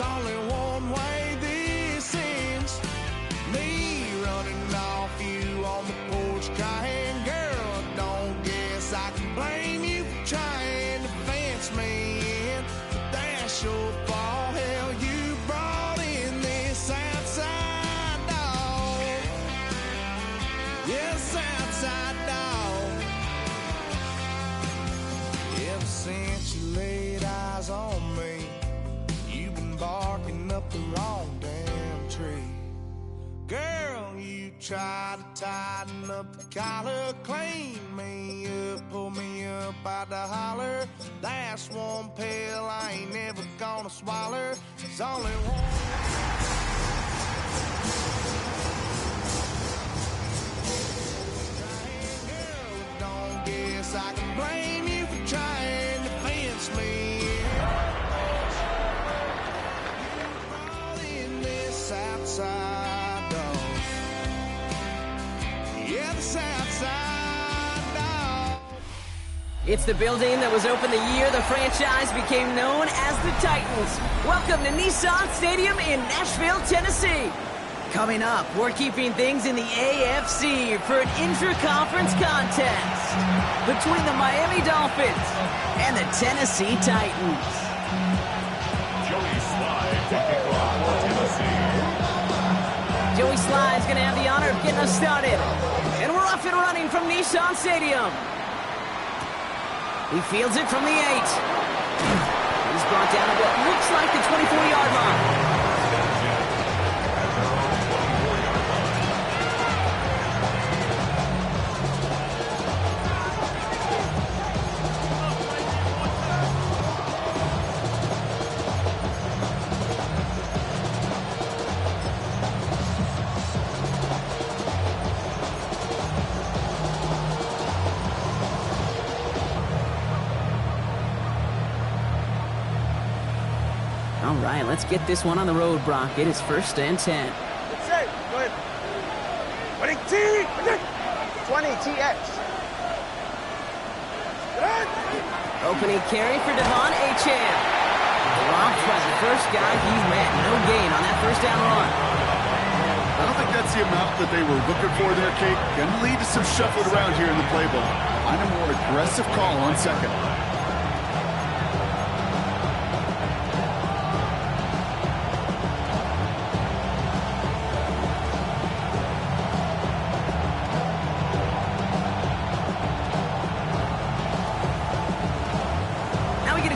There's only one way this ends. Me running off you on the porch crying. Girl, don't guess I can blame you for trying to fence me in. But that's your fault. Hell, you brought in this outside dog. Yes, outside dog. Ever since you laid eyes on me, you've been barking up the wrong damn tree. Girl, you tried to tighten up the collar, clean me up, pull me up by the holler. That's one pill I ain't never gonna swallow. There's only one. Girl, don't guess I can blame you for trying to fence me. You brought in this outside dog. Yeah, the south side dog. It's the building that was opened the year the franchise became known as the Titans. Welcome to Nissan Stadium in Nashville, Tennessee. Coming up, we're keeping things in the AFC for an intra-conference contest between the Miami Dolphins and the Tennessee Titans. Joey Slide taking off for Tennessee. Joey Sly's going to have the honor of getting us started. And we're off and running from Nissan Stadium. He fields it from the 8. He's brought down at what looks like the 24-yard line. All right, let's get this one on the road, Brock. It is 1st and 10. Good save. Go ahead. 20 TX. Good. Opening carry for Devon Achane. Blocked by the first guy he met. No gain on that first down run. I don't think that's the amount that they were looking for there, Kate. Gonna lead to some shuffling around here in the playbook. Find a more aggressive call on second.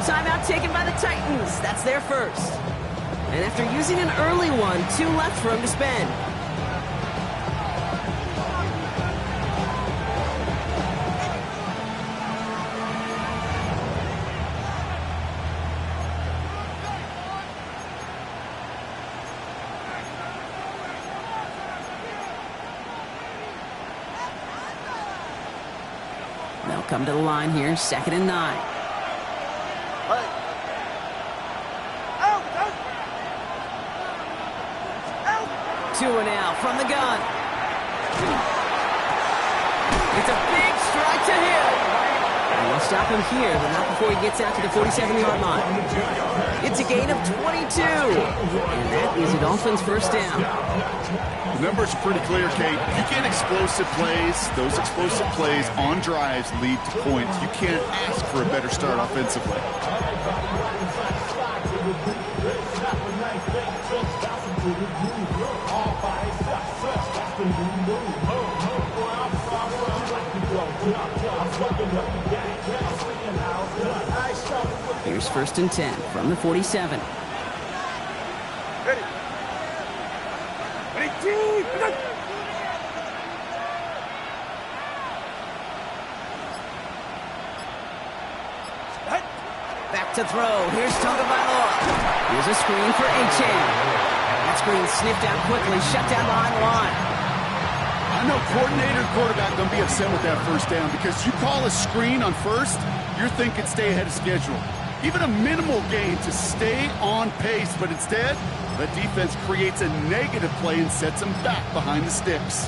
Timeout taken by the Titans. That's their first. And after using an early one, 2 left for him to spend. They'll come to the line here, 2nd and 9. Two and out from the gun. It's a big strike to him. And we'll stop him here, but not before he gets out to the 47-yard line. It's a gain of 22. And that is a Dolphins first down. The numbers are pretty clear, Kate. You get explosive plays. Those explosive plays on drives lead to points. You can't ask for a better start offensively. Here's 1st and 10 from the 47. Ready. 22. Back to throw. Here's Tagovailoa. Here's a screen for Achane. That screen sniffed out quickly, shut down behind the line. I know coordinator and quarterback going to be upset with that first down because you call a screen on first, you're thinking stay ahead of schedule. Even a minimal gain to stay on pace, but instead, the defense creates a negative play and sets them back behind the sticks.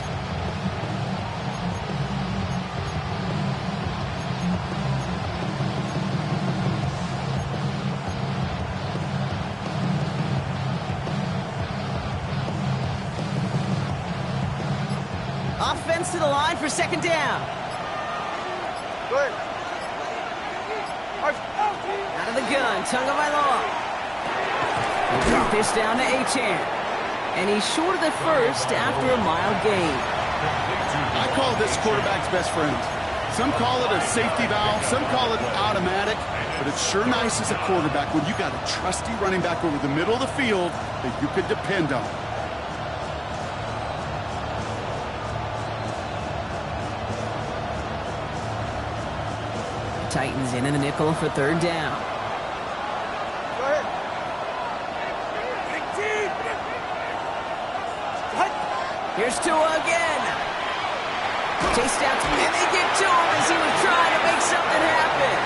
Offense to the line for second down. Go ahead. Out of the gun, Tagovailoa. He'll drop this down to Achane. And he's short of the first after a mild gain. I call this quarterback's best friend. Some call it a safety valve, some call it automatic, but it's sure nice as a quarterback when you got a trusty running back over the middle of the field that you could depend on. Titans in the nickel for third down. Go ahead. Here's Tua again. Chased out, and they get to him as he was trying to make something happen.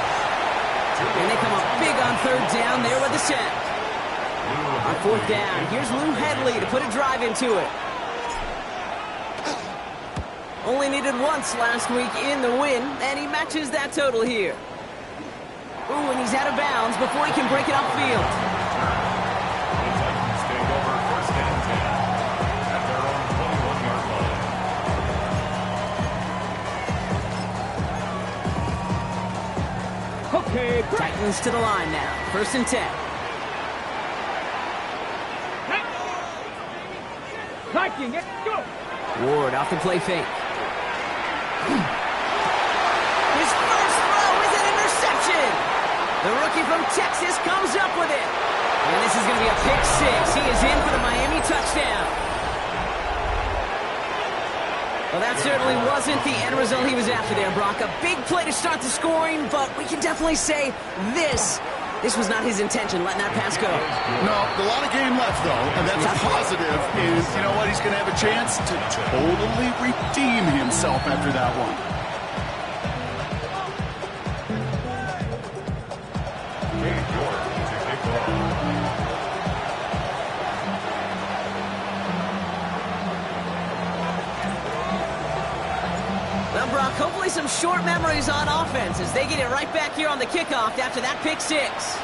And they come up big on third down there with the sack. On fourth down, here's Lou Headley to put a drive into it. Only needed once last week in the win, and he matches that total here. Ooh, and he's out of bounds before he can break it upfield. The Titans take over first and 10 at their own 21-yard line. Okay, Titans to the line now. First and 10. Ward off the play fake. His first throw is an interception. The rookie from Texas comes up with it. And this is going to be a pick six. He is in for the Miami touchdown. Well, that certainly wasn't the end result he was after there, Brock. A big play to start the scoring, but we can definitely say this was not his intention, letting that pass go. No, a lot of game left, though, and that's a positive. Is, you know what, he's going to have a chance to totally redeem himself after that one. Well, Brock, hopefully some short memories on offense as they get it right back here on the kickoff after that pick six.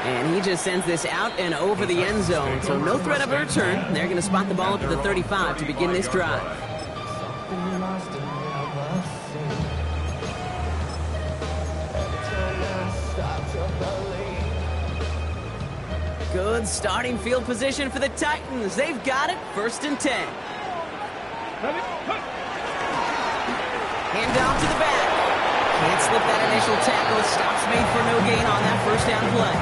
And he just sends this out and over the end zone, so no threat of a return. They're going to spot the ball up at the 35 to begin this drive. Good starting field position for the Titans. They've got it, first and 10. Hand off to the back. Can't slip that initial tackle. Stops made for no gain on that first down play.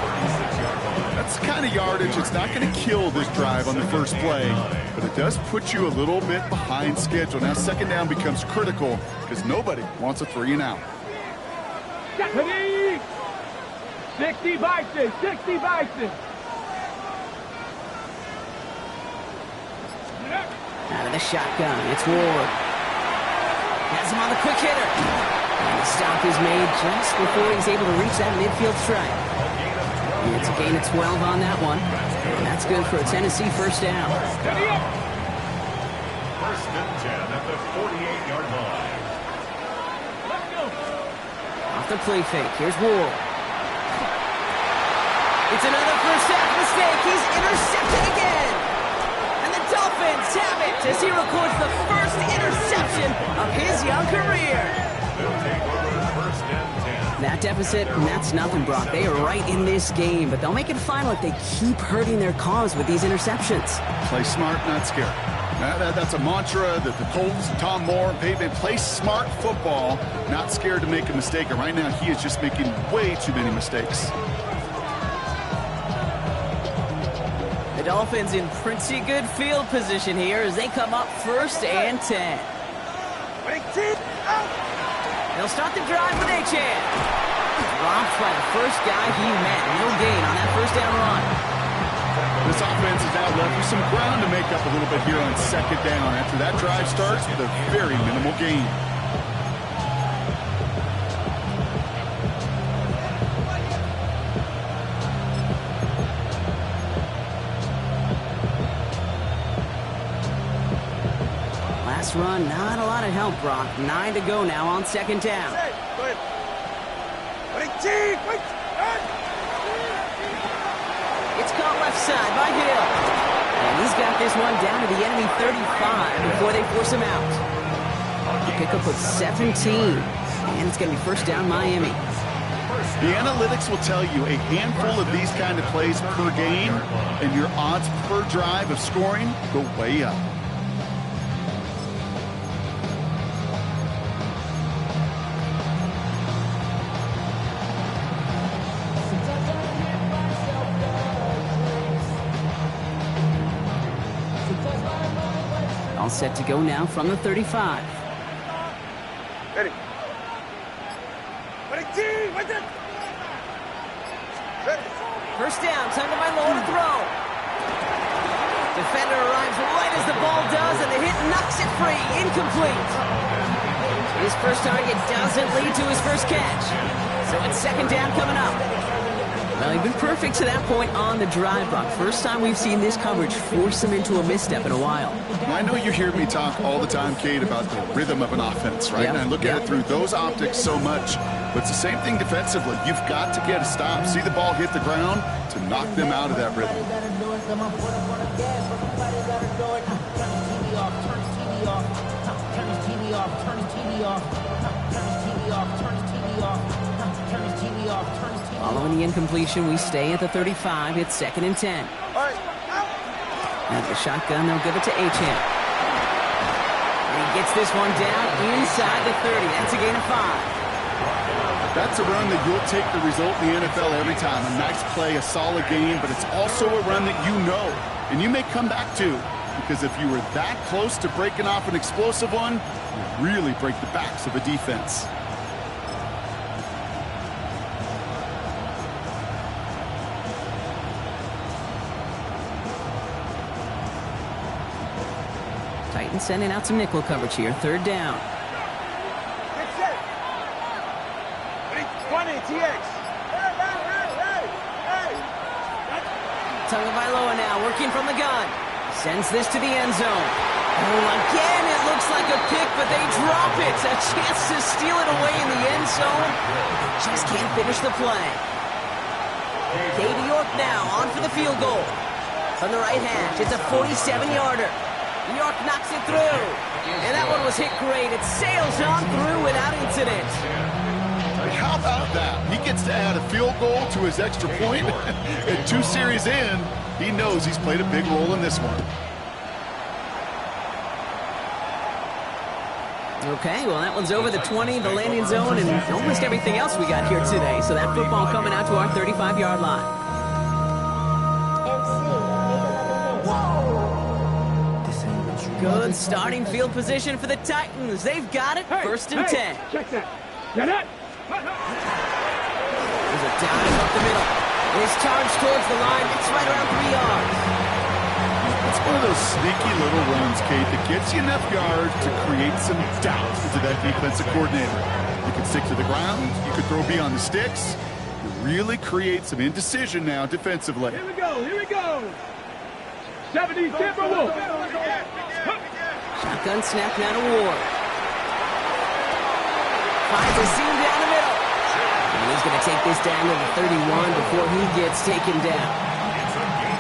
That's the kind of yardage. It's not going to kill this drive on the first play, but it does put you a little bit behind schedule. Now second down becomes critical because nobody wants a 3 and out. 60 Bison, 60 Bison. Out of the shotgun, it's Ward. Has him on the quick hitter. And the stop is made just before he's able to reach that midfield strike. And it's a gain of 12 on that one. And that's good for a Tennessee first down. First and 10 at the 48-yard line. Off the play fake, here's Ward. It's another first half mistake. He's intercepted again. And the Dolphins have it as he records the first interception of his young career. They'll take over first and 10. That deficit, and that's nothing, Brock. They are right in this game, but they'll make it final if they keep hurting their cause with these interceptions. Play smart, not scared. That's a mantra that the Colts, Tom Moore, and Peyton play smart football, not scared to make a mistake. And right now, he is just making way too many mistakes. The Dolphins in pretty good field position here as they come up first and 10. They'll start the drive with Achane. Dropped by the first guy he met. No gain on that first down run. This offense is now left with some ground to make up a little bit here on second down after that drive starts with a very minimal gain. Last run, not a lot of help, Brock. 9 to go now on second down. Go ahead. It's caught left side by Hill. And And he's got this one down to the enemy 35 before they force him out. A pickup of 17. And it's going to be first down Miami. The analytics will tell you a handful of these kind of plays per game, and your odds per drive of scoring go way up. All set to go now from the 35. Ready. First down, time to my low to throw. Defender arrives right as the ball does, and the hit knocks it free. Incomplete. His first target doesn't lead to his first catch. So it's second down coming up. Well, he's been perfect to that point on the drive, Brock. First time we've seen this coverage force him into a misstep in a while. I know you hear me talk all the time, Kate, about the rhythm of an offense, right? Yep. And I look at it through those optics so much. But it's the same thing defensively. You've got to get a stop. See the ball hit the ground to knock them out of that rhythm. Following the incompletion, we stay at the 35. It's second and 10. At the shotgun, they'll give it to Achane. And he gets this one down inside the 30. That's a gain of 5. That's a run that you'll take the result in the NFL every time. A nice play, a solid game, but it's also a run that you know, and you may come back to, because if you were that close to breaking off an explosive one, you really break the backs of a defense. Titans sending out some nickel coverage here. Third down. Get set. Ready, 20, TX. Hey. Tagovailoa now working from the gun. Sends this to the end zone. Oh, again, it looks like a pick, but they drop it. A chance to steal it away in the end zone. Just can't finish the play. Katie York now on for the field goal. From the right hash, it's a 47-yarder. York knocks it through. And that one was hit great. It sails on through without incident. How about that? He gets to add a field goal to his extra point. And 2 series in, he knows he's played a big role in this one. Okay, well, that one's over the 20, the landing zone, and almost everything else we got here today. So that football coming out to our 35-yard line. Good starting field position for the Titans. They've got it. First and 10. Check that. Get it. There's a dive up the middle. It's charged towards the line. It's right around 3 yards. It's one of those sneaky little runs, Kate, that gets you enough yards to create some doubt into that defensive coordinator. You can stick to the ground. You could throw beyond the sticks. You really create some indecision now defensively. Here we go. 70 Timberwolves. Shotgun snap now to Ward. Finds a seam down the middle. And he's going to take this down to the 31 before he gets taken down.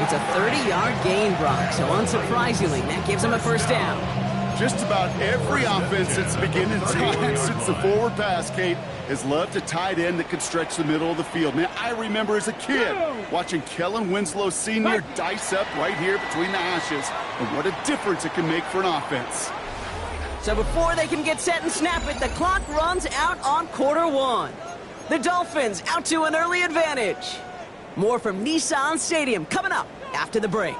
It's a 30-yard gain, Brock, so unsurprisingly, that gives him a first down. Just about every offense since the beginning of time, since the forward pass, Kate, has loved a tight end that could stretch the middle of the field. Man, I remember as a kid watching Kellen Winslow Sr. dice up right here between the hashes, and what a difference it can make for an offense. So before they can get set and snap it, the clock runs out on quarter 1. The Dolphins out to an early advantage. More from Nissan Stadium coming up after the break.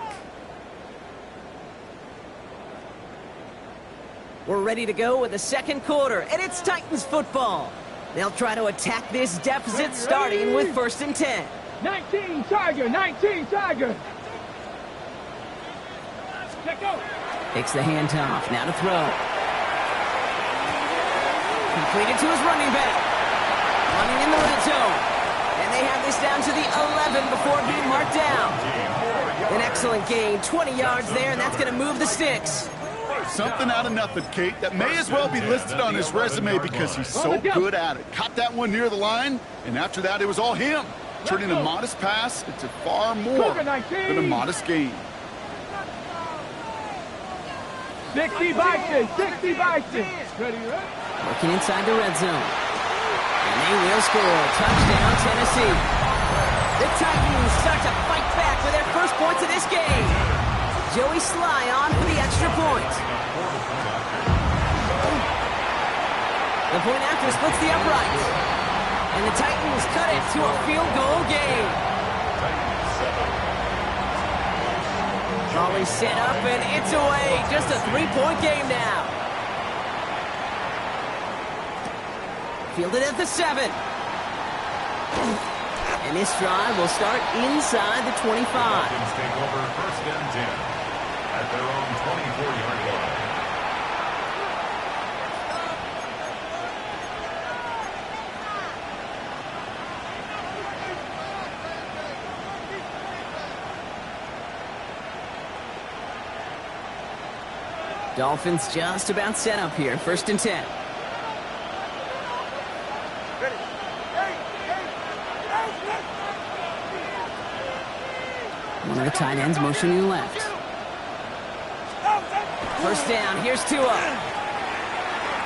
We're ready to go with the second quarter, and it's Titans football. They'll try to attack this deficit starting with first and 10. 19 Tiger. Let go. Takes the handoff, now to throw. Completed to his running back. Running in the red zone. And they have this down to the 11 before being marked down. An excellent gain, 20 yards there, and that's going to move the sticks. Something out of nothing, Kate, that may as well be listed on his resume because he's so good at it. Caught that one near the line, and after that, it was all him. Turning a modest pass into far more than a modest gain. 60 boxes, 60 boxes. Ready, right? Working inside the red zone. And they will score. Touchdown, Tennessee. The Titans start to fight back with their first points of this game. Joey Sly on for the extra point. The point after splits the uprights. And the Titans cut it to a field goal game. Volley set up and it's away. Just a 3-point game now. Fielded at the 7. And this drive will start inside the 25. Dolphins take over first and 10 at their own 24-yard line. Dolphins just about set up here. First and 10. One of the tight ends motioning left. First down. Here's Tua.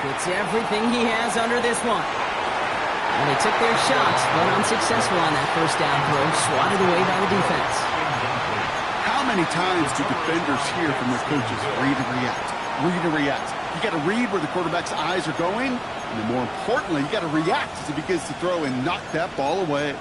Puts everything he has under this one. Well, they took their shots, but unsuccessful on that first down throw. Swatted away by the defense. How many times do defenders hear from their coaches, read and react, read and react? You got to read where the quarterback's eyes are going, and then more importantly, you got to react as he begins to throw and knock that ball away.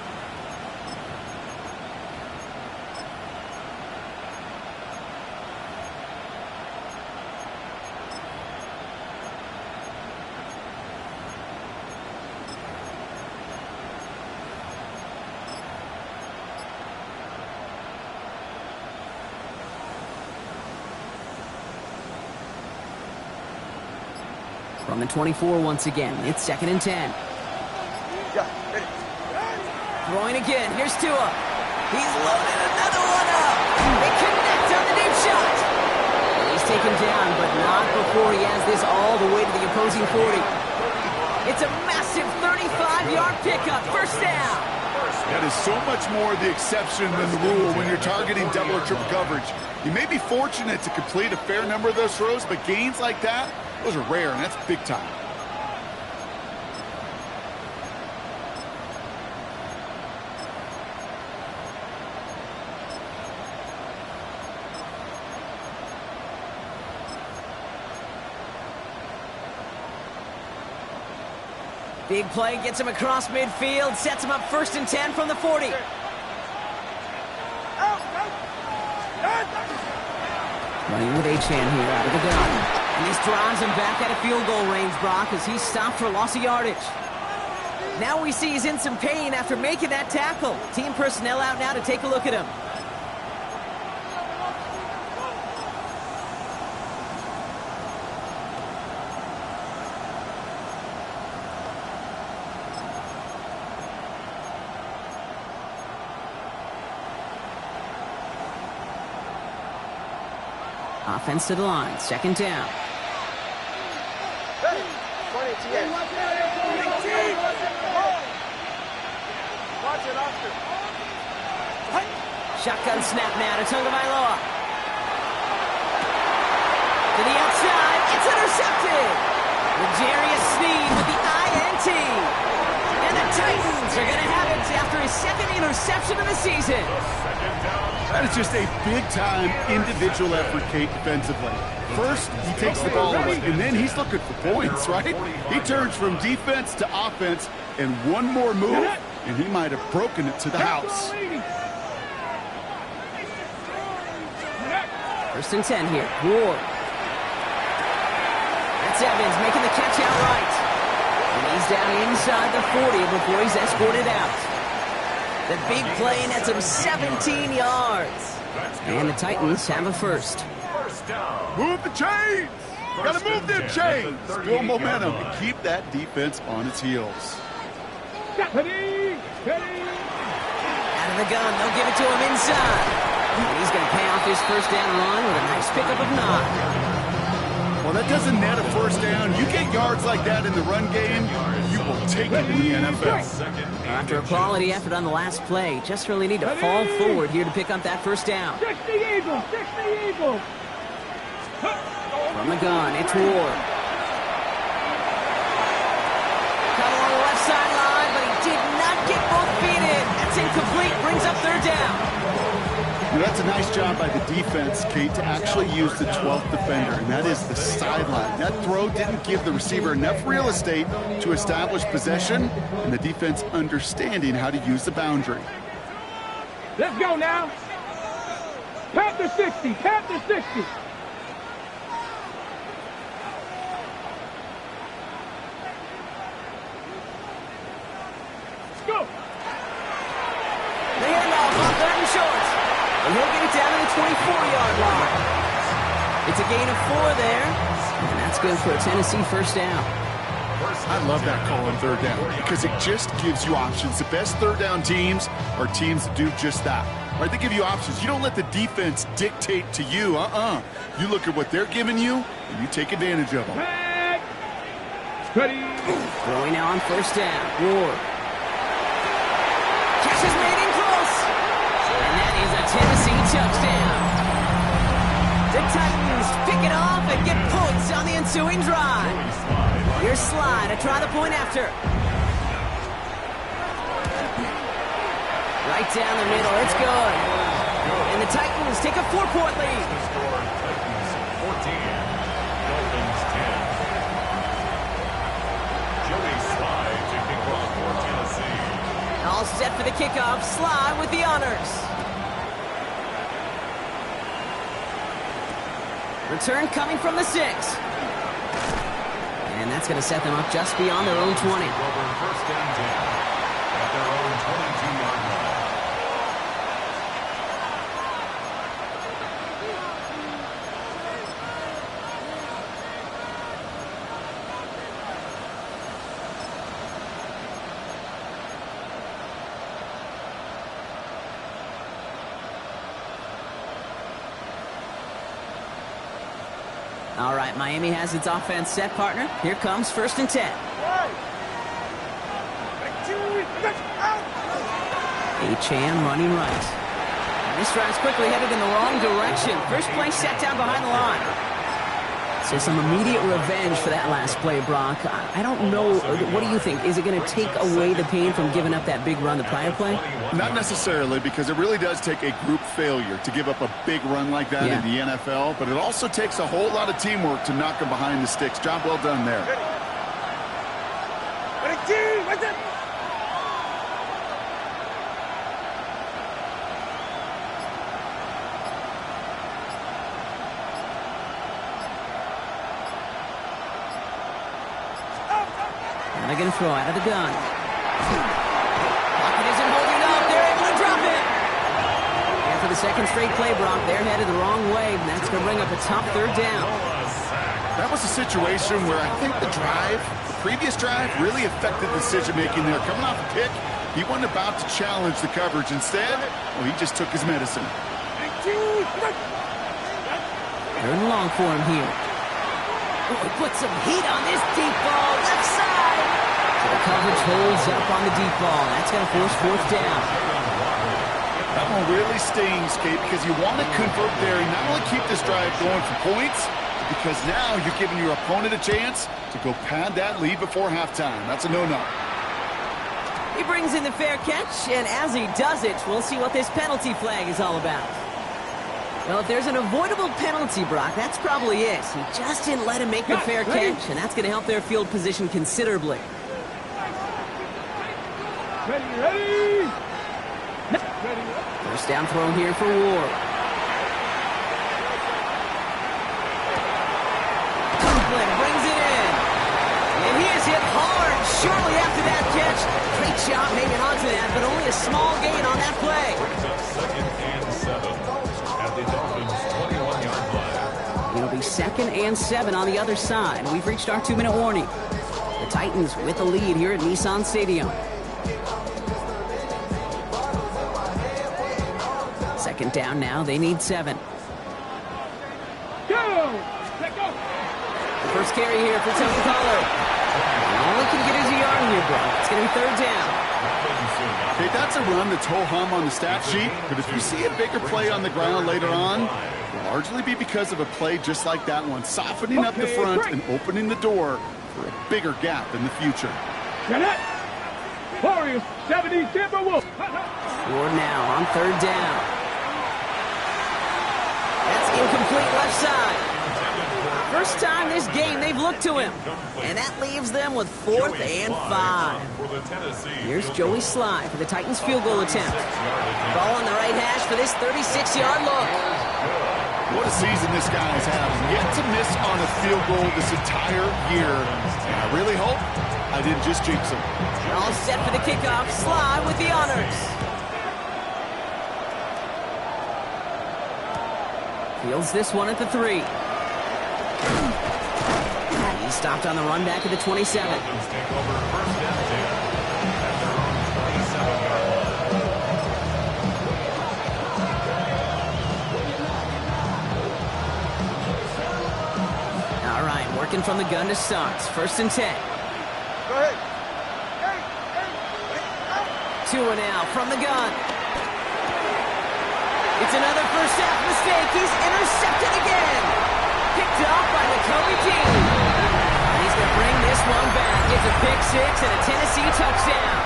From the 24 once again, it's second and 10. Throwing again, here's Tua. He's loaded another one up. They connect on the deep shot. And he's taken down, but not before he has this all the way to the opposing 40. It's a massive 35-yard pickup, first down. That is so much more the exception than the rule when you're targeting double or triple coverage. You may be fortunate to complete a fair number of those throws, but gains like that, those are rare, and that's big time. Big play gets him across midfield, sets him up first and 10 from the 40. Running with Achane here out of the gun. And this drives him back out of field goal range, Brock, as he's stopped for loss of yardage. Now we see he's in some pain after making that tackle. Team personnel out now to take a look at him. Offense to the line, second down. Shotgun snap now to Tagovailoa. To the outside, it's intercepted. L'Jarius Sneed with the INT. And the Titans are going to have it after his second interception of the season. That is just a big-time individual effort, Kate, defensively. First, he takes the ball away, and then he's looking for points, right? He turns from defense to offense, and one more move, and he might have broken it to the house. First and 10 here. Ward. That's Evans making the catch outright. And he's down inside the 40 before he's escorted out. The big play nets him 17 yards. And the Titans have a first. Move the chains! Gotta move them chains! Build momentum and keep that defense on its heels. Stephanie! Out of the gun, they'll give it to him inside. And he's going to pay off his first down run with a nice pickup of 9. Well, that doesn't net a first down. You get yards like that in the run game, you will take it in the NFL. After a quality effort on the last play, just really need to fall forward here to pick up that first down. 60 Eagles! 60 Eagles! From the gun, it's Ward. Cut along the left sideline, but he did not get both feet in. That's incomplete, brings up third down. That's a nice job by the defense, Kate, to actually use the 12th defender, and that is the sideline. That throw didn't give the receiver enough real estate to establish possession, and the defense understanding how to use the boundary. Let's go now. Panther 60, Panther 60. Let's go. The handoff on third and short. And he'll get it down to the 24-yard line. It's a gain of 4 there, and that's good for a Tennessee first down. I love that call on third down because it just gives you options. The best third down teams are teams that do just that. Right? They give you options. You don't let the defense dictate to you. You look at what they're giving you, and you take advantage of them. Ready. Throwing now on first down. Ward. Catch is made in close. And that is a Tennessee touchdown. The Titans pick it off and get points on the ensuing drive. Here's Slye to try the point after. Right down the middle. It's good. And the Titans take a 4-point lead. Score Titans 14, Dolphins 10. Joey Slye to kick off for Tennessee. All set for the kickoff. Slye with the honors. Return coming from the 6. And that's going to set them up just beyond their own 20. Over first and 10 at their own 22-yard line. All right, Miami has its offense set, partner. Here comes first and 10. Achane running right. And this drive's quickly headed in the wrong direction. First play set down behind the line. So some immediate revenge for that last play, Brock. I don't know. What do you think? Is it going to take away the pain from giving up that big run the prior play? Not necessarily, because it really does take a group failure to give up a big run like that in the NFL, but it also takes a whole lot of teamwork to knock them behind the sticks. Job well done there. And they're going to throw out of the gun. Lockett isn't holding up. They're able to drop it. And for the second straight play, Brock, they're headed the wrong way, and that's going to bring up a tough third down. That was a situation where I think the previous drive, really affected the decision-making there. Coming off a pick, he wasn't about to challenge the coverage. Instead, well, he just took his medicine. Third and long for him here. Oh, he put some heat on this deep ball, left side. So the coverage holds up on the deep ball. That's going to force fourth down. That one really stings, Kate, because you want to convert there and not only keep this drive going for points, because now you're giving your opponent a chance to go pad that lead before halftime. That's a no-no. He brings in the fair catch, and as he does it, we'll see what this penalty flag is all about. Well, if there's an avoidable penalty, Brock, that's probably it. He just didn't let him make the fair catch, and that's going to help their field position considerably. Ready. First down throw here for Ward. Copeland brings it in. And he is hit hard shortly after that catch. Great job hanging on to that, but only a small gain on that play. Brings up second and 7 at the Dolphins' 21-yard line. It'll be second and 7 on the other side. We've reached our 2-minute warning. The Titans with the lead here at Nissan Stadium. Second down now. They need 7. Go! Let go! The first carry here for Tony Pollard. All he can get is a yard here, bro. It's going to be third down. Okay, that's a run that's ho-hum on the stat sheet, but if you see a bigger play on the ground later on, it'll largely be because of a play just like that one, softening up the front and opening the door for a bigger gap in the future. Get it! Warriors, 70 Timberwolves. Ward now on third down. That's incomplete left side. First time this game they've looked to him. And that leaves them with 4th and 5. Here's Joey Sly for the Titans field goal attempt. Ball on the right hash for this 36-yard look. What a season this guy is having. Yet to miss on a field goal this entire year. And I really hope I didn't just jinx him. All set for the kickoff. Sly with the honors. Fields this one at the 3. He stopped on the run back at the 27. Dolphins take over first and 10 at their own 27-yard line. All right, working from the gun to start. First and 10. Go ahead. Tua now from the gun. It's another first half mistake. He's intercepted again. Picked off by Nakobe Dean. And he's going to bring this one back. It's a pick 6 and a Tennessee touchdown.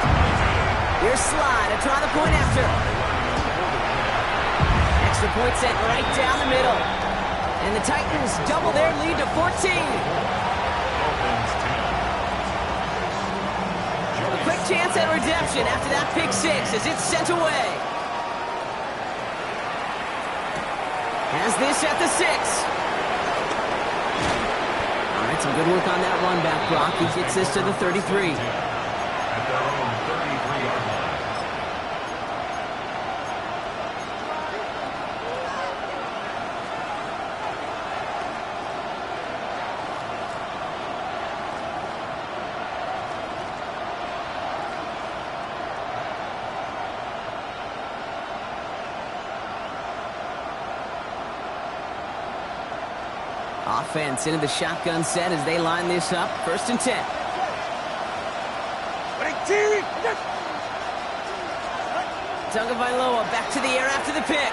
Here's Sly to try the point after. Extra point set right down the middle. And the Titans double their lead to 14. Dolphins 10. A quick chance at redemption after that pick 6 as it's sent away. Has this at the 6. All right, some good work on that run back, Brock. He gets this to the 33. At their own 33-yard line. Offense into the shotgun set as they line this up. First and 10. Tagovailoa back to the air after the pick.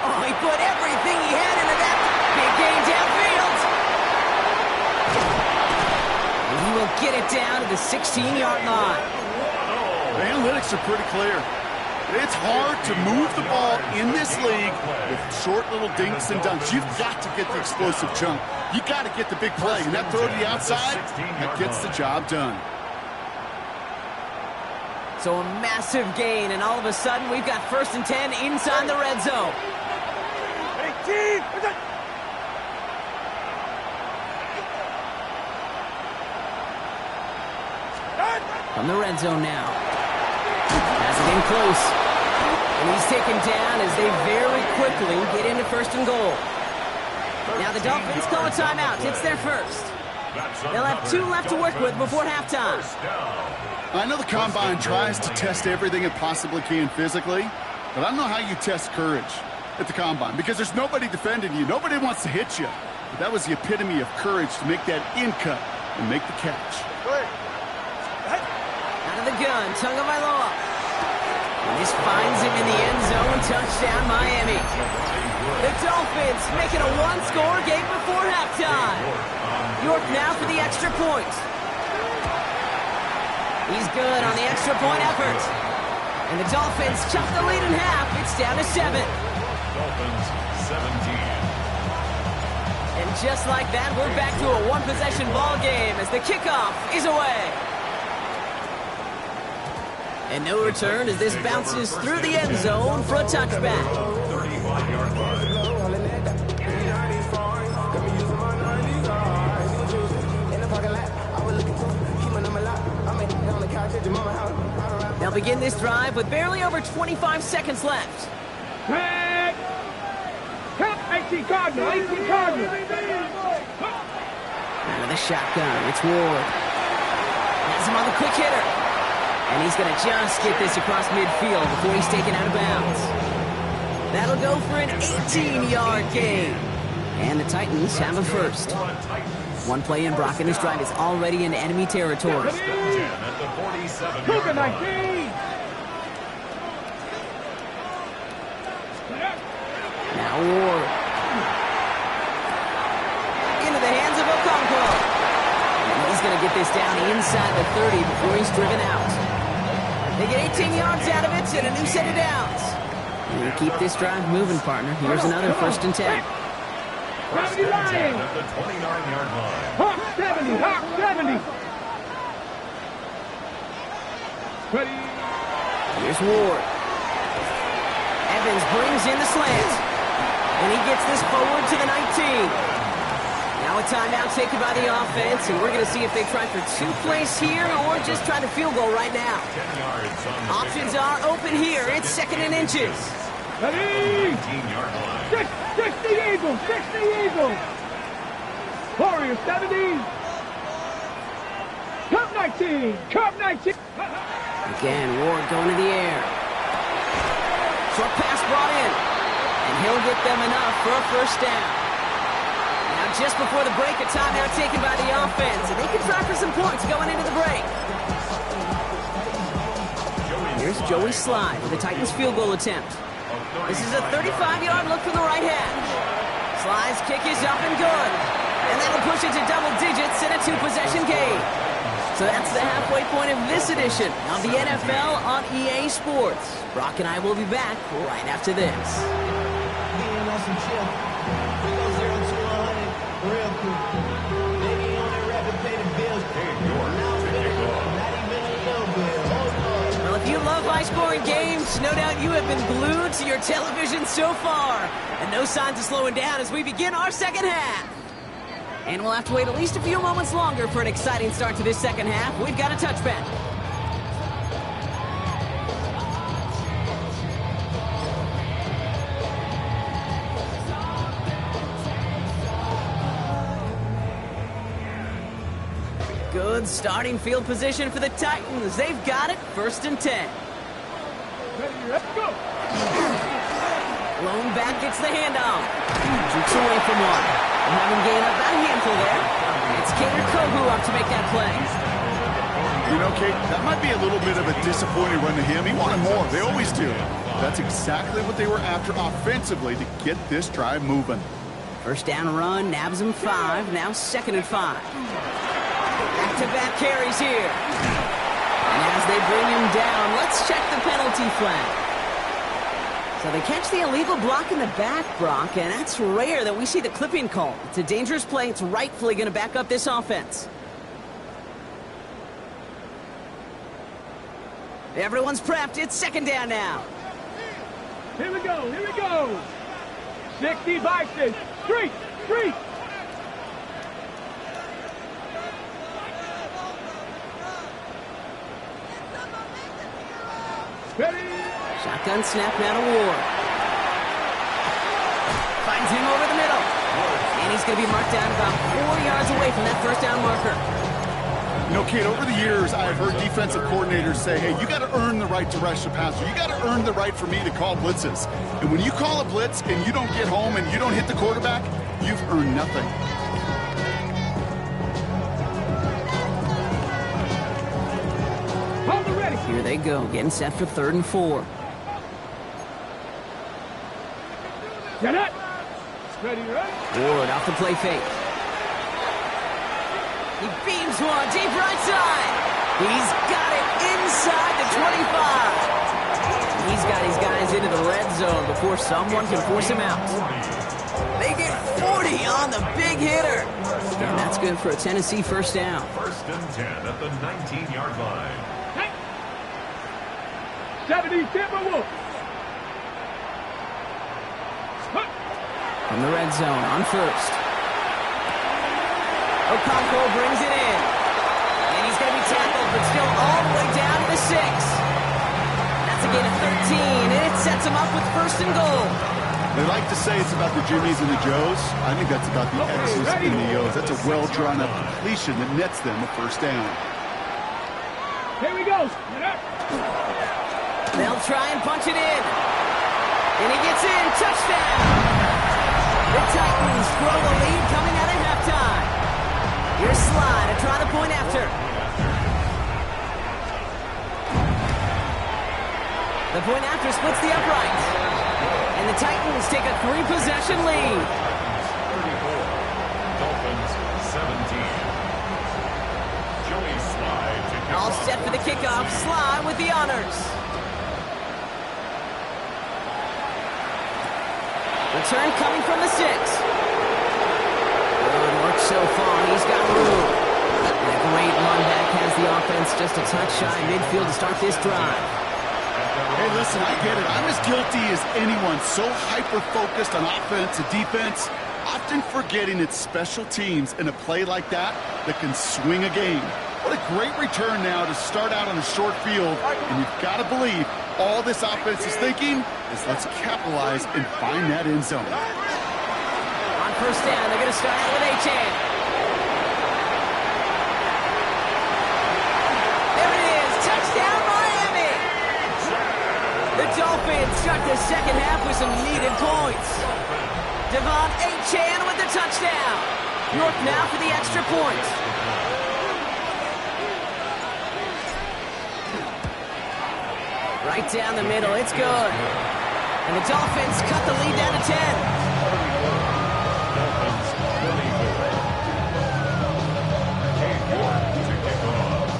Oh, he put everything he had into that big gain downfield. And he will get it down to the 16-yard line. The analytics are pretty clear. It's hard to move the ball in this league with short little dinks and dunks. You've got to get the explosive chunk. You got to get the big play. And that throw to the outside, that gets the job done. So a massive gain, and all of a sudden we've got first and 10 inside the red zone. From the red zone now. Has it in close. And he's taken down as they very quickly get into first and goal. Now the Dolphins call a timeout. It's their first. They'll have 2 left to work with before halftime. I know the Combine tries to test everything it possibly can physically, but I don't know how you test courage at the Combine because there's nobody defending you. Nobody wants to hit you. But that was the epitome of courage to make that in cut and make the catch. Out of the gun, Tagovailoa. And this finds him in the end zone. Touchdown, Miami. The Dolphins make it a 1-score game before halftime. York now for the extra point. He's good on the extra point effort. And the Dolphins chop the lead in half. It's down to 7. Dolphins 17. And just like that, we're back to a one-possession ball game as the kickoff is away. And no return as this bounces through the end zone for a touchback. 35-yard line. They'll begin this drive with barely over 25 seconds left. Red. Help, 18 Cardinal, 18 Cardinal. Out of the shotgun, it's Ward. Has him on the quick hitter. And he's going to just get this across midfield before he's taken out of bounds. That'll go for an 18-yard gain. And the Titans have a first. One play in, Brock, and this drive is already in enemy territory. At the 47-yard line. Now Ward. Into the hands of Okonkwo. And he's going to get this down inside the 30 before he's driven out. They get 18 yards out of it and a new set of downs. You keep this drive moving, partner. Here's another 1st and 10. First and 10 at the 29-yard line. Hawk 70, Hawk 70. Ready. Here's Ward. Evans brings in the slant. And he gets this forward to the 19. Now a timeout taken by the offense, and we're going to see if they try for 2 plays here or just try the field goal right now. 10 yards on the Options are open here. It's 2nd and inches. Ready. 19-yard line. 60 Eagles, 60 Eagles. Warriors 70. Cup 19, Cup 19. Again, Ward going to the air. Short pass brought in. And he'll get them enough for a 1st down. Now just before the break, a timeout taken by the offense. And they can try for some points going into the break. Here's Joey Slide with the Titans field goal attempt. This is a 35-yard look from the right hash. Slide's kick is up and good. And that'll push it to double digits in a 2-possession game. So that's the halfway point of this edition of the NFL on EA Sports. Brock and I will be back right after this. Well, if you love high-scoring games, no doubt you have been glued to your television so far. And no signs of slowing down as we begin our 2nd half. And we'll have to wait at least a few moments longer for an exciting start to this 2nd half. We've got a touchback. Good starting field position for the Titans. They've got it. 1st and 10. Ready, let's go. Lone back gets the handoff. Jukes away from one. We'll have him gain up that handful there. It's Kader Kogu up to make that play. You know, Kate, that might be a little bit of a disappointing run to him. He wanted more. They always do. That's exactly what they were after offensively to get this drive moving. 1st down run, nabs him 5. Now 2nd and 5. Back-to-back carries here. And as they bring him down, let's check the penalty flag. So they catch the illegal block in the back, Brock, and that's rare that we see the clipping call. It's a dangerous play. It's rightfully going to back up this offense. Everyone's prepped. It's 2nd down now. Here we go, here we go. 60 Bison, street, street. Ready. Shotgun snap now to Ward. Finds him over the middle. And he's going to be marked down about 4 yards away from that 1st down marker. You know, Kate, over the years, I've heard defensive coordinators say, hey, you got to earn the right to rush the passer. You got to earn the right for me to call blitzes. And when you call a blitz and you don't get home and you don't hit the quarterback, you've earned nothing. Hold it ready. Here they go, getting set for 3rd and 4. Get it. Ready, ready. Ward off the play fake. He beams one deep right side. He's got it inside the 25. He's got his guys into the red zone before someone can force him out. They get 40 on the big hitter. And that's good for a Tennessee 1st down. 1st and 10 at the 19-yard line. 70 Timberwolves. From the red zone on 1st. Okonkwo brings it in. And he's going to be tackled, but still all the way down to the 6. That's a gain of 13, and it sets him up with 1st and goal. They like to say it's about the Jimmies and the Joes. I think that's about the X's and the O's. That's a well-drawn-up completion that nets them a 1st down. Here we go. They'll try and punch it in. And he gets in. Touchdown. The Titans grow the lead coming out of halftime. Here's Slide to try the point after. The point after splits the uprights. And And the Titans take a 3-possession lead. Titans 34, Dolphins 17. Joey Slye to kick All off. set for the kickoff. Slye with the honors. Return coming from the 6. Good work so far. He's got room. And a great run back has the offense just a touch shy midfield to start this drive. Hey, listen, I get it. I'm as guilty as anyone. So hyper-focused on offense and defense, often forgetting it's special teams in a play like that that can swing a game. What a great return now to start out on a short field, and you've got to believe all this offense is thinking is let's capitalize and find that end zone. On first down, they're going to start out with Achan. There it is. Touchdown, Miami. The Dolphins start the second half with some needed points. Devon Achan with the touchdown. York now for the extra point. Right down the middle, it's good. And the Dolphins cut the lead down to 10. Dolphins 34. Cade York to kick off.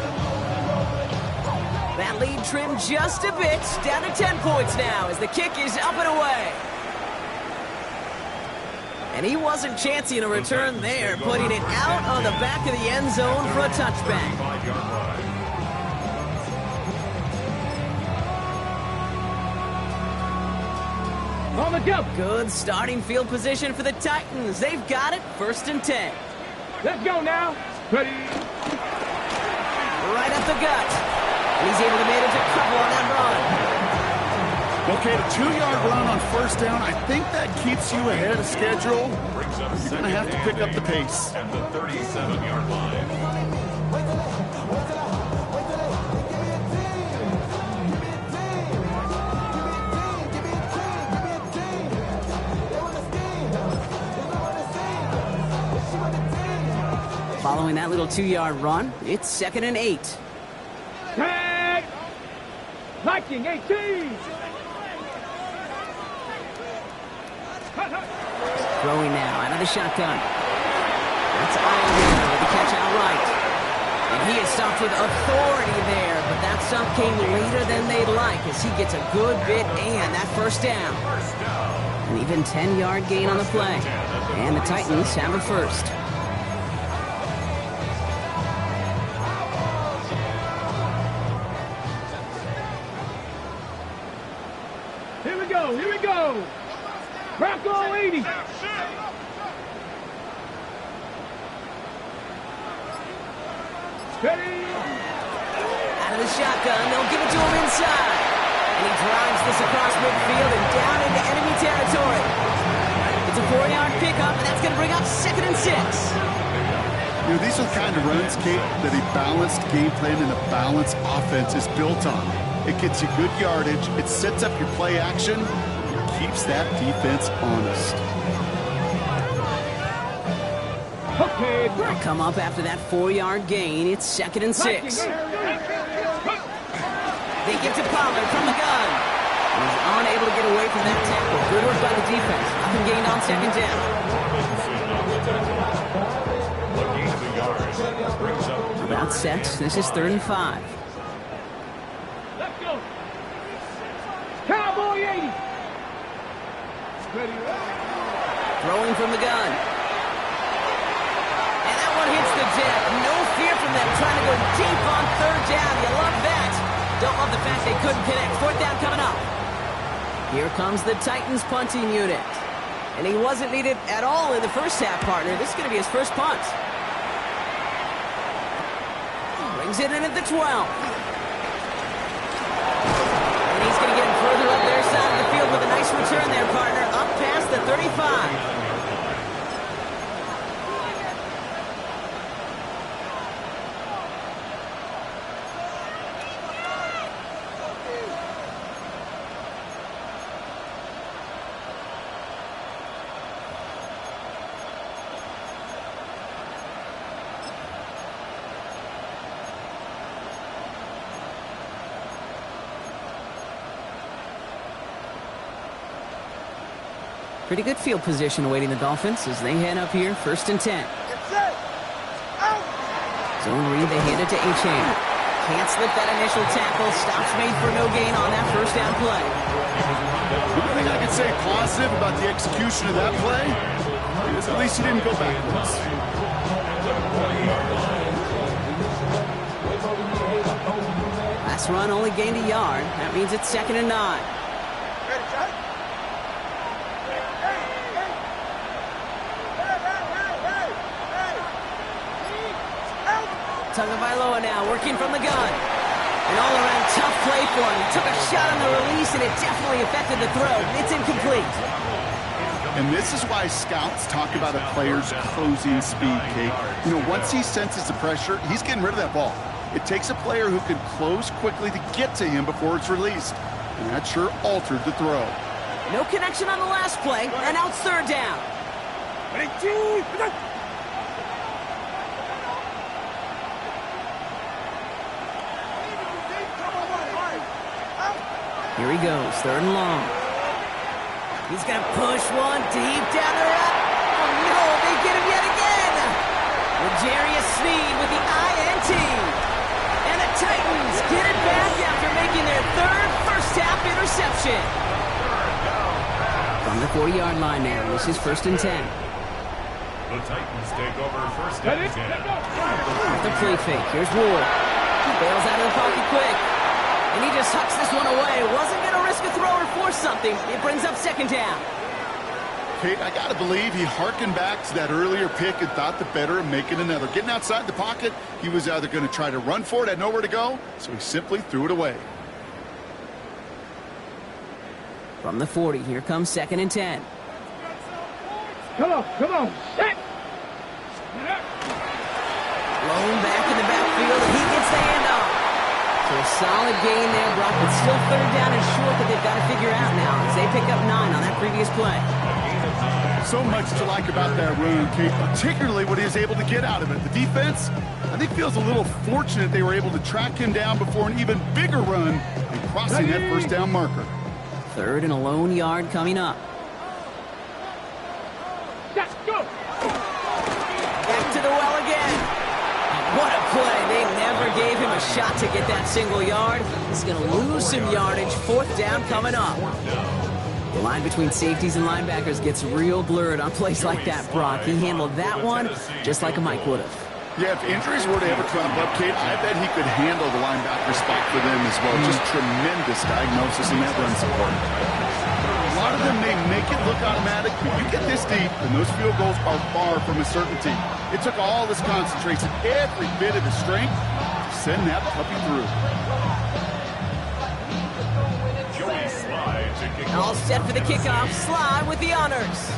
That lead trimmed just a bit, down to 10 points now as the kick is up and away. And he wasn't chancing a return there, putting it out on the back of the end zone for a touchback. 5-yard line. On the jump. Good starting field position for the Titans. They've got it, 1st and 10. Let's go now. Ready. Right up the gut. And he's able to manage a couple on that run. Okay, the 2-yard run on first down, I think that keeps you ahead of schedule. Brings up You're going to have to pick up the pace. at the 37-yard line. Following that little 2-yard run, it's 2nd and 8. Tag. Viking 18. Throwing now out of the shotgun. That's Iron with the catch outright. And he is stopped with authority there, but that stop came later than they'd like as he gets a good bit and that first down. An even 10-yard gain on the play. And the Titans have a first. Here we go. Here we go. Bronco 80. Ready. Out of the shotgun, they'll give it to him inside. And he drives this across midfield and down into enemy territory. It's a 4-yard pickup, and that's going to bring up 2nd and 6. You know, these are the kind of runs, Kate, that a balanced game plan and a balanced offense is built on. It gets you good yardage, it sets up your play action, it keeps that defense honest. Okay. They'll come up after that 4-yard gain. It's 2nd and 6. They get to Pollard from the gun. He's unable to get away from that tackle. Good work by the defense. Nothing gained on 2nd down. The gain of the yards brings up About set. This is 3rd and 5. Let's go. Cowboy 80. Ready. Throwing from the gun. And that one hits the deck. No fear from them trying to go deep on 3rd down. You love that. Don't love the fact they couldn't connect. 4th down coming up. Here comes the Titans punting unit. And he wasn't needed at all in the first half, partner. This is going to be his first punt. Brings it in at the 12. And he's going to get him further up their side of the field with a nice return there, partner. Up past the 35. Pretty good field position awaiting the Dolphins as they head up here, 1st and 10. Get set. Out. Zone read, they hand it to Achane. Can't slip that initial tackle. Stops made for no gain on that 1st down play. The only thing I can say positive about the execution of that play is at least he didn't go backwards. Last run only gained a yard. That means it's 2nd and 9. Ready, shot. Tagovailoa now working from the gun. An all-around tough play for him. He took a shot on the release, and it definitely affected the throw. It's incomplete. And this is why scouts talk about a player's closing speed, Kate. You know, once he senses the pressure, he's getting rid of that ball. It takes a player who can close quickly to get to him before it's released. And that sure altered the throw. No connection on the last play, and now it's 3rd down. Ready, two. Here he goes, 3rd and long. He's going to push one deep down the road. Oh, no, they get him yet again. L'Jarius Sneed with the INT. And the Titans get it back after making their 3rd first-half interception. From the 40-yard line now, this is 1st and 10. The Titans take over 1st and 10. Off the play fake, here's Ward. He bails out of the pocket quick. And he just hucks this one away. Wasn't going to risk a throw or force something. It brings up 2nd down. Kate, I got to believe he hearkened back to that earlier pick and thought the better of making another. Getting outside the pocket, he was either going to try to run for it, had nowhere to go, so he simply threw it away. From the 40, here comes 2nd and 10. Come on, set. Blown back in the backfield, and he gets the handoff. So a solid gain there, Brock, but still 3rd down and short that they've got to figure out now as they pick up 9 on that previous play. So much to like about that run, Kate, particularly what he was able to get out of it. The defense, I think, feels a little fortunate they were able to track him down before an even bigger run and crossing that 1st down marker. 3rd and a lone yard coming up. Let's go. Back to the well again. What a play. They never gave him a shot to get that single yard. He's going to lose some yardage. 4th down coming up. The line between safeties and linebackers gets real blurred on plays like that, Brock. He handled that one just like a Mike would have. Yeah, if injuries were to ever crop up, Kate, I bet he could handle the linebacker spot for them as well. Just tremendous diagnosis in that run support. A lot of them may make it look automatic, but you get this deep, and those field goals are far from a certainty. It took all this concentration, every bit of his strength, to send that puppy through. All set for the kickoff. Sly with the honors.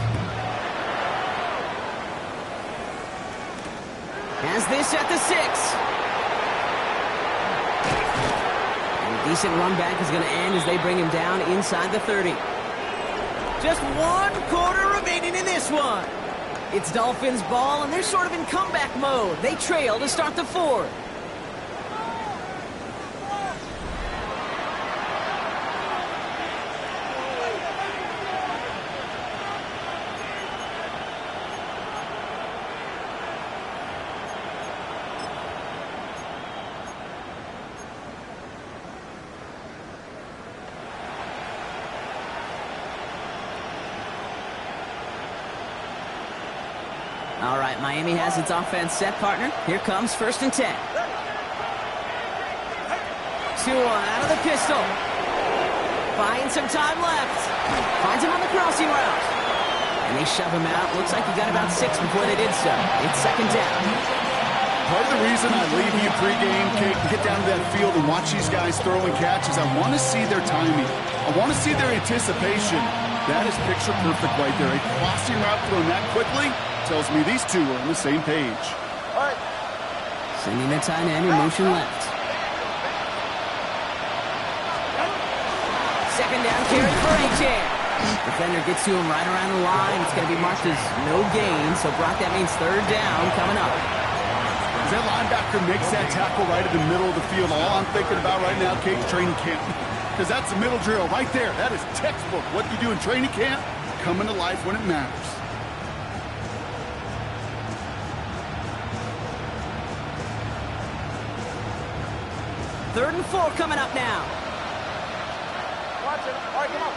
Has this at the 6. And a decent run back is going to end as they bring him down inside the 30. Just 1 quarter remaining in this one. It's Dolphins ball, and they're sort of in comeback mode. They trail to start the 4th. All right, Miami has its offense set, partner. Here comes 1st and 10. 2-1 out of the pistol. Buying some time left. Finds him on the crossing route. And they shove him out. Looks like he got about 6 before they did so. It's 2nd down. Part of the reason I leave you pregame, Kate, to get down to that field and watch these guys throw and catch is I want to see their timing. I want to see their anticipation. That is picture perfect right there. A crossing route thrown that quickly tells me these two are on the same page. All right. Sending the tight end in motion left. 2nd down carry for Achane. Defender gets to him right around the line. It's going to be marked as no gain. So, Brock, that means 3rd down coming up. As that linebacker makes that tackle right in the middle of the field, all I'm thinking about right now, Kate, training camp. Because that's the middle drill right there. That is textbook. What you do in training camp, coming to life when it matters. Third and 4 coming up now. Watch it. All right, come on.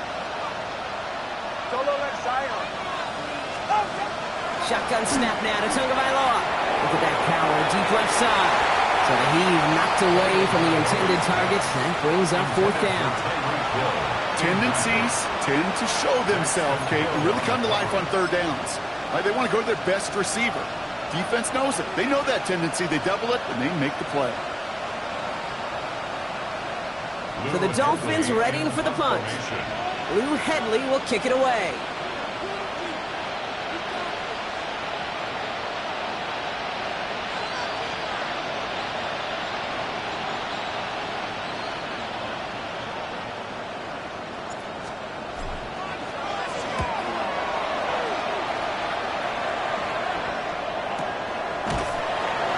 Solo left side. Shotgun snap now to Tagovailoa. Look at that power, deep left side. So the heave knocked away from the intended target. That brings up 4th down. Tendencies tend to show themselves, Kate, and really come to life on 3rd downs. Like they want to go to their best receiver. Defense knows it. They know that tendency. They double it, and they make the play. So the Dolphins readying for the punt. Lou Headley will kick it away.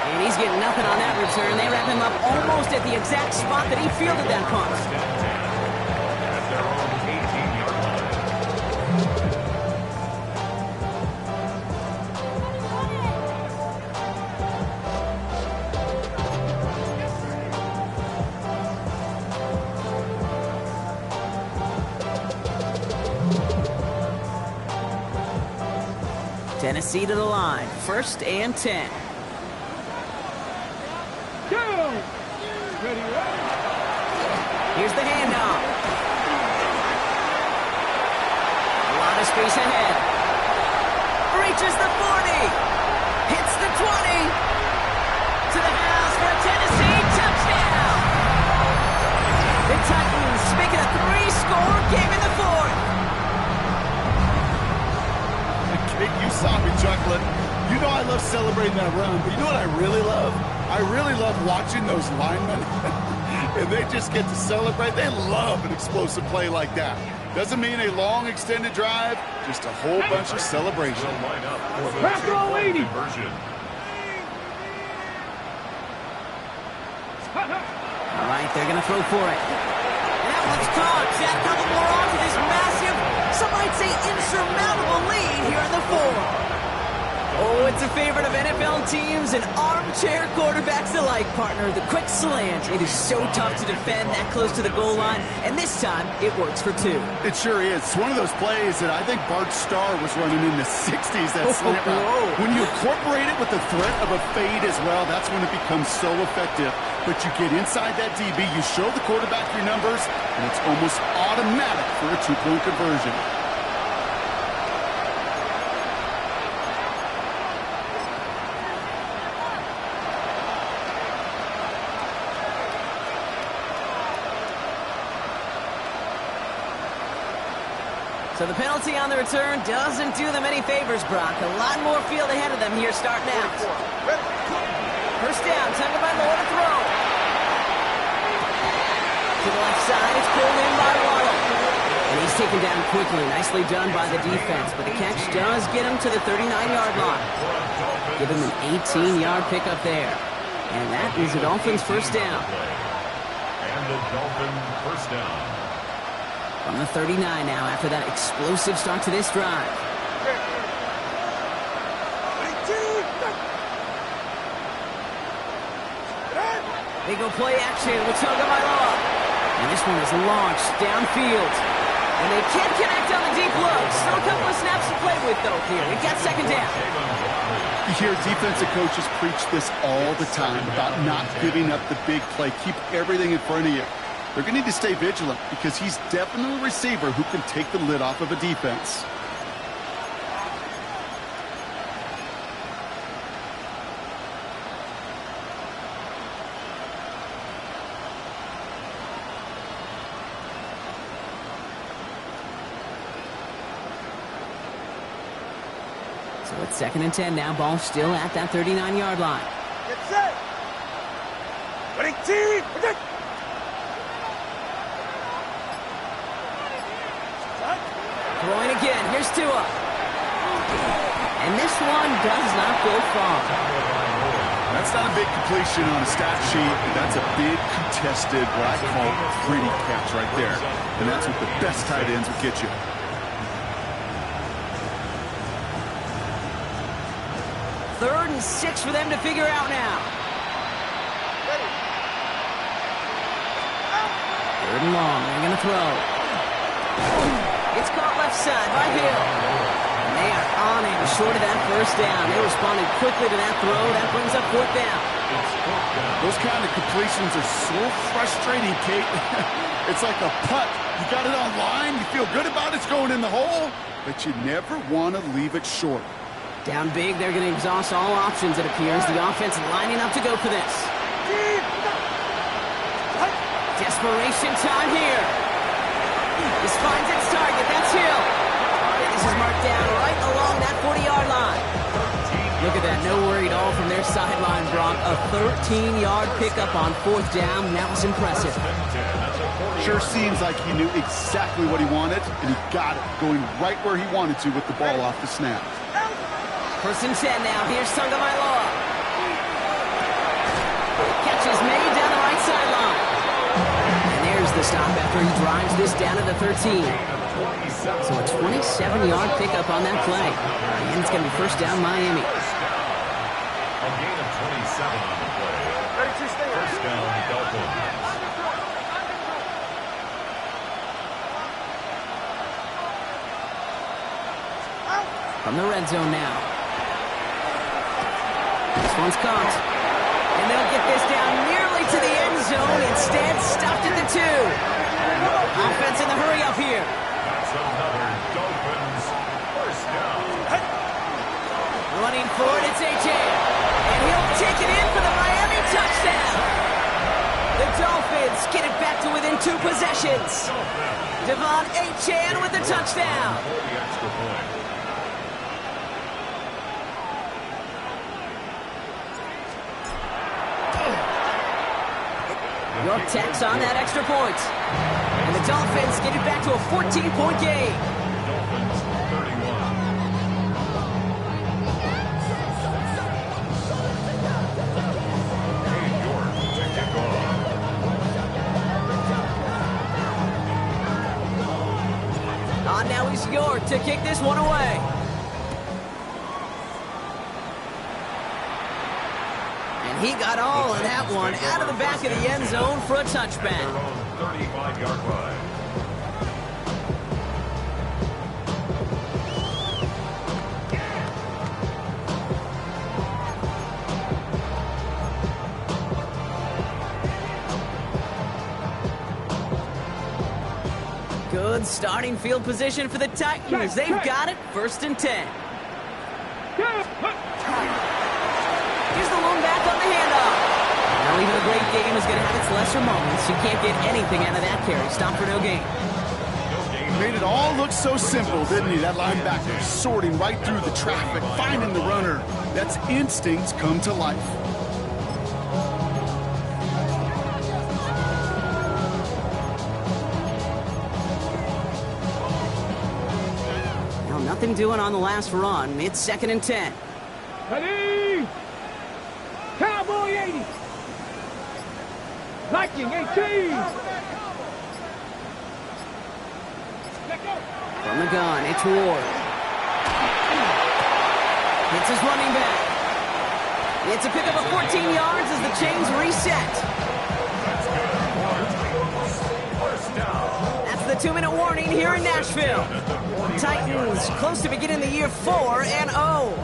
And he's getting nothing on that return. They wrap him up almost at the exact spot that he fielded that punt. At their own 18-yard line. Tennessee to the line. 1st and 10. Ready. Here's the handoff. A lot of space ahead. Reaches the 40. Hits the 20. To the house for a Tennessee touchdown. The Titans make it a 3-score game in the 4th. Kate, you saw me chuckling. You know I love celebrating that run, but you know what I really love? I really love watching those linemen, and they just get to celebrate. They love an explosive play like that. Doesn't mean a long extended drive, just a whole bunch of celebration. Will line up for the Back row 80. conversion. All right, they're going to throw for it. And that one's caught. Add a couple more on to this massive, some might say insurmountable lead here in the 4th. Oh, it's a favorite of NFL teams and armchair quarterbacks alike, partner. The quick slant. It is so tough to defend that close to the goal line, and this time it works for 2. It sure is. It's one of those plays that I think Bart Starr was running in the 60s, that slant route. When you incorporate it with the threat of a fade as well, that's when it becomes so effective. But you get inside that DB, you show the quarterback your numbers, and it's almost automatic for a 2-point conversion. So the penalty on the return doesn't do them any favors, Brock. A lot more field ahead of them here starting out. 1st down, Tagovailoa to throw. To the left side, it's pulled in by Waddle. And he's taken down quickly. Nicely done by the defense, but the catch does get him to the 39-yard line. Give him an 18-yard pickup there. And that is the Dolphins' 1st down. And the Dolphins' 1st down. From the 39 now after that explosive start to this drive. They go play action with Tagovailoa. And this one is launched downfield. And they can't connect on the deep look. Still a couple of snaps to play with, though, here. We've got 2nd down. You hear defensive coaches preach this all the time about not giving up the big play. Keep everything in front of you. They're going to need to stay vigilant because he's definitely a receiver who can take the lid off of a defense. So it's 2nd and 10 now. Ball still at that 39-yard line. Get set. Ready, team. Protect. Throwing again. Here's Tua. And this one does not go far. That's not a big completion on a stat sheet. That's a big contested, what I call pretty catch right there. And that's what the best tight ends will get you. 3rd and 6 for them to figure out now. 3rd and long. They're going to throw. It's caught left side by Hill. And they are on him short of that 1st down. They responded quickly to that throw. That brings up 4th down. Those kind of completions are so frustrating, Kate. It's like a putt. You got it on line, you feel good about it's going in the hole, but you never want to leave it short. Down big, they're going to exhaust all options, it appears. The offense lining up to go for this. Desperation time here. This finds its target. That's Hill. And this is marked down right along that 40-yard line. Look at that. No worry at all from their sideline, Brock. A 13-yard pickup on 4th down. That was impressive. Sure seems like he knew exactly what he wanted, and he got it, going right where he wanted to with the ball off the snap. 1st and 10 now. Here's Tagovailoa. Catch is made down the right sideline. And there's the stop after he drives this down to the 13. So a 27-yard pickup on that play. And it's going to be 1st down Miami. A gain of 27 on the play. 1st down, Dolphins. From the red zone now. This one's caught. And they'll get this down nearly to the end zone. Instead, stopped at the 2. Offense in the hurry up here. That's another Dolphins 1st down. Running for it, it's A.J. And he'll take it in for the Miami touchdown. The Dolphins get it back to within 2 possessions. Devon Achane with the touchdown. For the extra point. York tacks on that extra point. And the Dolphins get it back to a 14-point game. Dolphins 31. York to kick off. On now is York to kick this one away. And he got all of that one out of the back of the end zone for a touchback. Their own 35-yard line. Good starting field position for the Titans. They've got it, 1st and 10. Here's the lone back on the handoff. Now even a great game is going to have its lesser moments. You can't get anything out of that carry. Stop for no gain. Made it all look so simple, didn't he? That linebacker sorting right through the traffic, finding the runner. That's instincts come to life. Now nothing doing on the last run. It's 2nd and 10. Ready? Cowboy 80. Viking 18. From the gun, it's Ward. It's his running back. It's a pickup of 14 yards as the chains reset. That's the 2-minute warning here in Nashville. Titans close to beginning the year 4-0.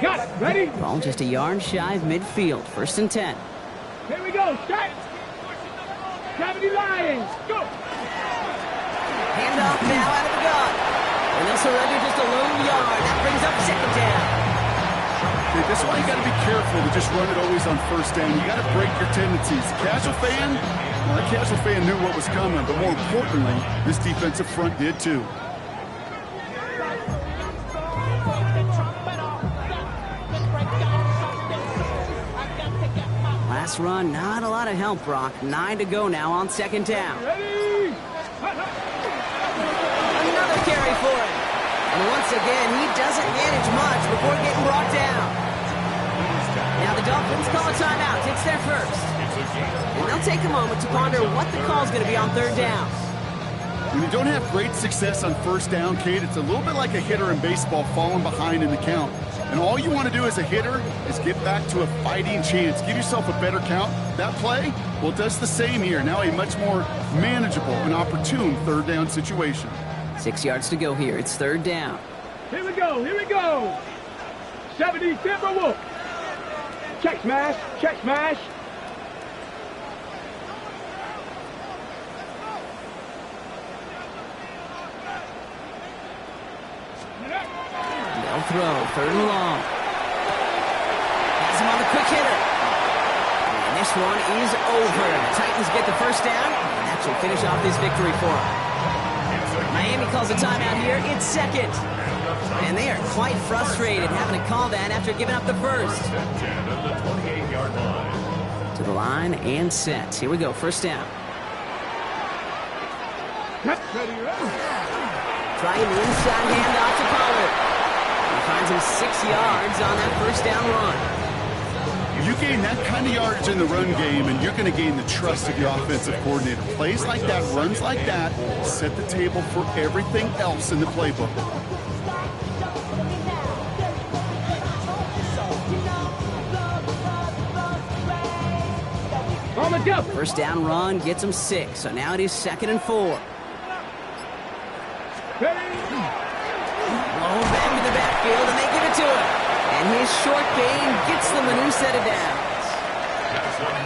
Got it. Ready? Ball just a yard shy of midfield. 1st and 10. Here we go. Start. 70 Lions. Go. Handoff now out of the gun. And they'll surrender just a lone yard. That brings up 2nd down. Okay, this is why you got to be careful to just run it always on 1st down. You got to break your tendencies. Casual fan, well, the casual fan knew what was coming, but more importantly, this defensive front did too. Last run, not a lot of help, Brock. 9 to go now on 2nd down. Ready? Another carry for him. And once again, he doesn't manage much before getting brought down. Now the the Dolphins call a timeout. It's their first. And they'll take a moment to ponder what the call is going to be on third down. When you don't have great success on first down, Kate, it's a little bit like a hitter in baseball falling behind in the count. And all you want to do as a hitter is get back to a fighting chance. Give yourself a better count. That play, well, it does the same here. Now a much more manageable and opportune third down situation. 6 yards to go here. It's third down. Here we go, here we go. 70 Timberwolf. Check smash, check smash. They'll throw, third and long. Has him on the quick hitter. And this one is over. The Titans get the first down, and that should finish off this victory for them. Miami calls a timeout here. It's second. And they are quite frustrated having to call that after giving up the first. To the line and set. Here we go, first down. Trying the inside handoff to Pollard. He finds him 6 yards on that first down run. You gain that kind of yardage in the run game, and you're going to gain the trust of your offensive coordinator. Plays like that, runs like that, set the table for everything else in the playbook. On the jump. First down run gets him 6, so now it is 2nd and 4. Blown back to the backfield, and they give it to him. And his short gain gets them a new set of downs.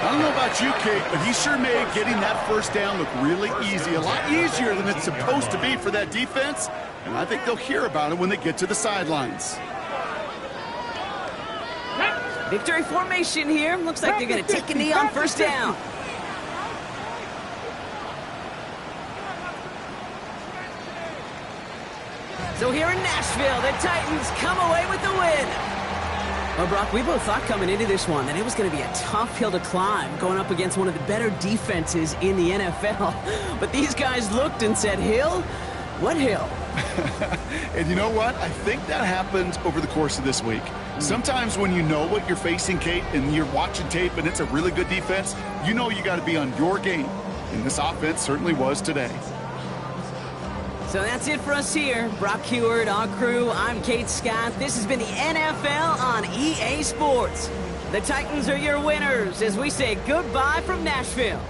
I don't know about you, Kate, but he sure made getting that first down look really easy. A lot easier than it's supposed to be for that defense. And I think they'll hear about it when they get to the sidelines. Victory formation here. Looks like they're going to take a knee on first down. So here in Nashville, the Titans come away with the win. Well, Brock, we both thought coming into this one that it was going to be a tough hill to climb, going up against one of the better defenses in the NFL. But these guys looked and said, hill? What hill? And you know what? I think that happened over the course of this week. Sometimes when you know what you're facing, Kate, and you're watching tape and it's a really good defense, you know you got to be on your game. And this offense certainly was today. So that's it for us here. Brock Heward, our crew, I'm Kate Scott. This has been the NFL on EA Sports. The Titans are your winners as we say goodbye from Nashville.